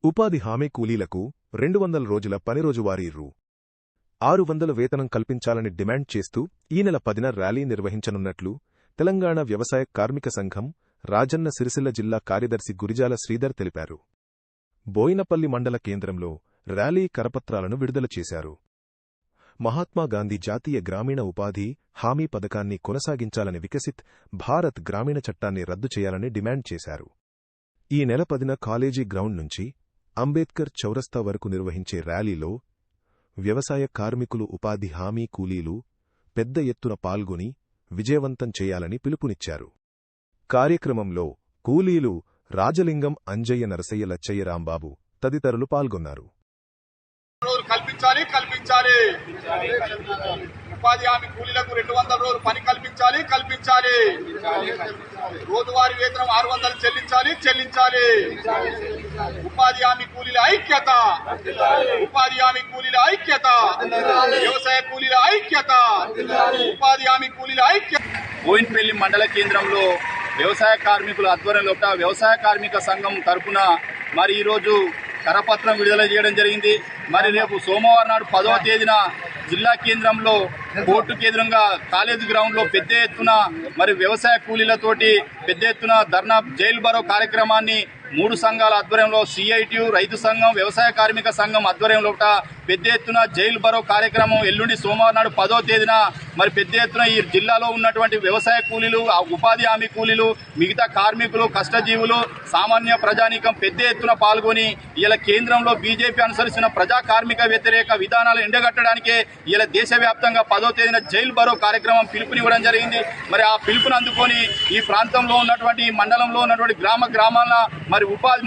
ఉపాధి హామీ కూలీలకు 200 రోజుల పనిరోజువారీ రూ. 600 వేతనం కల్పించాలని డిమాండ్ చేస్తూ ఈ నెల 10న ర్యాలీ నిర్వహించనున్నట్లు తెలంగాణ వ్యవసాయ కార్మిక సంఘం రాజన్న సిరిసిల్ల జిల్లా కార్యదర్శి గురిజాల శ్రీధర్ తెలిపారు. బోయినపల్లి మండల కేంద్రంలో ర్యాలీ కరపత్రాలను విడుదల చేశారు. మహాత్మాగాంధీ జాతీయ గ్రామీణ ఉపాధి హామీ పథకాన్ని కొనసాగించాలని వికసిత్ భారత్ గ్రామీణ చట్టాన్ని రద్దు చేయాలని డిమాండ్ చేశారు. ఈ నెల 10న కాలేజీ గ్రౌండ్ నుంచి అంబేద్కర్ చౌరస్తా వరకు నిర్వహించే ర్యాలీలో వ్యవసాయ కార్మికులు ఉపాధి హామీ కూలీలు పెద్ద ఎత్తున పాల్గొని విజయవంతం చేయాలని పిలుపునిచ్చారు. కార్యక్రమంలో కూలీలు రాజలింగం అంజయ్య నరసయ్య లచ్చయ్య రాంబాబు తదితరులు పాల్గొన్నారు. కల్పించాలి ఉపాధి హామీ కూలీలకు 200 రోజులు పని కల్పించాలి రోజువారీ వేతనం 600 చెల్లించాలి ఉపాధి హామీ కూలీల ఐక్యత వ్యవసాయ కూలీల ఐక్యత ఉపాధి హామీ కూలీల ఐక్యత. బోయినపల్లి మండల కేంద్రంలో వ్యవసాయ కార్మికుల ఆధ్వర్యంలో వ్యవసాయ కార్మిక సంఘం తరఫున మరి ఈరోజు కరపత్రం విడుదల చేయడం జరిగింది. మరి రేపు సోమవారం నాడు 10వ తేదీన జిల్లా కేంద్రంలో కోర్టు కేంద్రంగా కాలేజీ గ్రౌండ్ లో పెద్ద ఎత్తున మరి వ్యవసాయ కూలీలతోటి పెద్ద ఎత్తున ధర్నా జైలు బరో కార్యక్రమాన్ని 3 సంఘాల ఆధ్వర్యంలో సిఐటియు రైతు సంఘం వ్యవసాయ కార్మిక సంఘం ఆధ్వర్యంలో పెద్ద ఎత్తున జైలు బరో కార్యక్రమం ఎల్లుండి సోమవారం నాడు 10వ తేదీన మరి పెద్ద ఎత్తున ఈ జిల్లాలో ఉన్నటువంటి వ్యవసాయ కూలీలు ఉపాధి హామీ కూలీలు మిగతా కార్మికులు కష్టజీవులు సామాన్య ప్రజానీకం పెద్ద ఎత్తున పాల్గొని ఇలా కేంద్రంలో బీజేపీ అనుసరిస్తున్న ప్రజా కార్మిక వ్యతిరేక విధానాలు ఎండగట్టడానికే ఇలా దేశవ్యాప్తంగా 10వ తేదీన జైలు బరో కార్యక్రమం పిలుపునివ్వడం జరిగింది. మరి ఆ పిలుపుని అందుకొని ఈ ప్రాంతంలో ఉన్నటువంటి మండలంలో ఉన్నటువంటి గ్రామాల మరి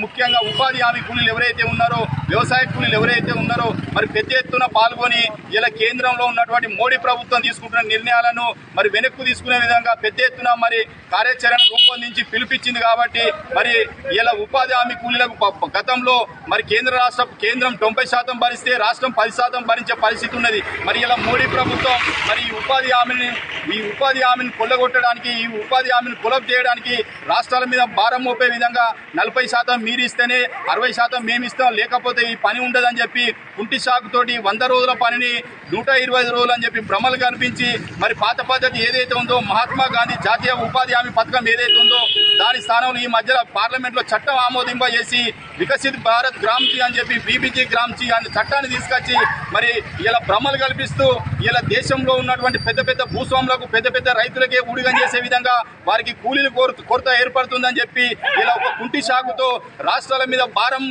ముఖ్యంగా ఉపాధి హామీ కూలీలు ఎవరైతే ఉన్నారో వ్యవసాయ కూలీలు ఎవరైతే ఉన్నారో మరి పెద్ద ఎత్తున పాల్గొని ఇలా కేంద్రంలో ఉన్నటువంటి మోడీ ప్రభుత్వం తీసుకుంటున్న నిర్ణయాలను మరి వెనక్కు తీసుకునే విధంగా పెద్ద ఎత్తున మరి కార్యాచరణ రూపొందించి పిలుపిచ్చింది. కాబట్టి మరి ఇలా ఉపాధి హామీ కూలీలకు గతంలో మరి కేంద్రం 90% భరిస్తే రాష్ట్రం 10% భరించే పరిస్థితి ఉన్నది. మరి ఇలా మోడీ ప్రభుత్వం మరి ఈ ఉపాధి హామీని కొల్లగొట్టడానికి ఈ ఉపాధి హామీని కొలబ్ చేయడానికి రాష్ట్రాల మీద భారం మోపే విధంగా 40% మీరు ఇస్తేనే 60% మేమిస్తాం లేకపోతే ఈ పని ఉండదని చెప్పి కుంటి సాగుతోటి 100 రోజుల పనిని 125 రోజులు అని చెప్పి భ్రమలు కనిపించి మరి పాత పద్ధతి ఏదైతే ఉందో మహాత్మా గాంధీ జాతీయ ఉపాధి హామీ పథకం ఏదైతే ఉందో దాని స్థానంలో ఈ మధ్యలో పార్లమెంట్ లో చట్టం ఆమోదింపజేసి వికసిత్ భారత్ గ్రామ్జీ అని చెప్పి బీబీజీ గ్రామ్జీ అనే చట్టాన్ని తీసుకొచ్చి మరి ఇలా భ్రమలు కల్పిస్తూ ఇలా దేశంలో ఉన్నటువంటి పెద్ద భూస్వాములకు పెద్ద రైతులకే ఊడిగం చేసే విధంగా వారికి కూలీలు కొరత ఏర్పడుతుందని చెప్పి ఇలా ఒక కుంటి సాగుతో రాష్ట్రాల మీద భారం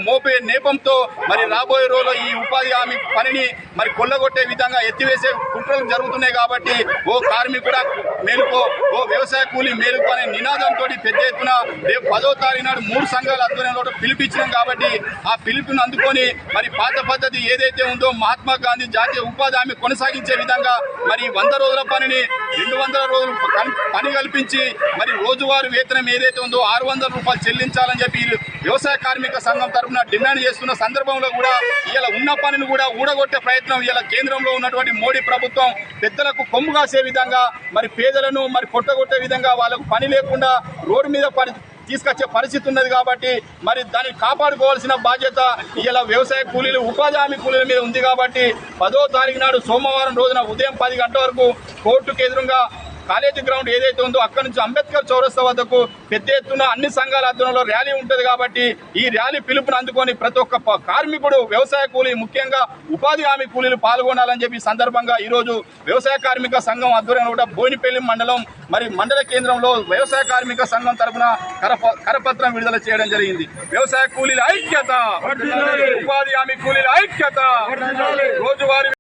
మోపే నేపంతో మరి రాబోయే రోజుల్లో ఈ ఉపాధి హామీ పనిని మరి కొల్లగొట్టే విధంగా ఎత్తివేసే కుట్రలు జరుగుతున్నాయి. కాబట్టి ఓ కార్మికుడా మేలుకో, ఓ వ్యవసాయ కూలీ మేలుకో అనే నినాదంతో పెద్ద ఎత్తున రేపు 10వ తారీఖు నాడు 3 సంఘాల ఆధ్వర్యంలో పిలిపించినాం. కాబట్టి ఆ పిలుపుని అందుకొని మరి పాత పద్ధతి ఏదైతే ఉందో మహాత్మా గాంధీ జాతీయ ఉపాధి హామీ కొనసాగించే విధంగా మరి 100 రోజుల పనిని 200 రోజులు పని కల్పించి మరి రోజువారీ వేతనం ఏదైతే ఉందో 600 రూపాయలు చెల్లించాలని చెప్పి వ్యవసాయ కార్మిక సంఘం తరఫున డిమాండ్ చేస్తున్న సందర్భంలో కూడా ఇలా ఉన్న పనిని కూడా ఊడగొట్టే ప్రయత్నం ఇలా కేంద్రంలో ఉన్నటువంటి మోడీ ప్రభుత్వం పెద్దలకు కొమ్ము కాసే విధంగా మరి పేదలను మరి కొట్టగొట్టే విధంగా వాళ్ళకు పని లేకుండా రోడ్డు మీద తీసుకొచ్చే పరిస్థితి ఉన్నది. కాబట్టి మరి దాన్ని కాపాడుకోవాల్సిన బాధ్యత ఇలా వ్యవసాయ కూలీలు ఉపాధి హామీ కూలీల మీద ఉంది. కాబట్టి 10వ తారీఖు నాడు సోమవారం రోజున ఉదయం 10 గంటల వరకు కోర్టుకు ఎదురుగా కాలేజీ గ్రౌండ్ ఏదైతే ఉందో అక్కడి నుంచి అంబేద్కర్ చౌరస్తా వద్దకు పెద్ద ఎత్తున అన్ని సంఘాల ఆధ్వర్యంలో ర్యాలీ ఉంటుంది. కాబట్టి ఈ ర్యాలీ పిలుపుని అందుకొని ప్రతి ఒక్క కార్మికుడు వ్యవసాయ కూలీ ముఖ్యంగా ఉపాధి హామీ కూలీలు పాల్గొనాలని చెప్పి సందర్భంగా ఈరోజు వ్యవసాయ కార్మిక సంఘం ఆధ్వర్యంలో కూడా బోయినపల్లి మండలం మరి మండల కేంద్రంలో వ్యవసాయ కార్మిక సంఘం తరఫున కరపత్రం విడుదల చేయడం జరిగింది. వ్యవసాయ కూలీల ఐక్యత, ఉపాధి హామీ కూలీల ఐక్యత, రోజువారీ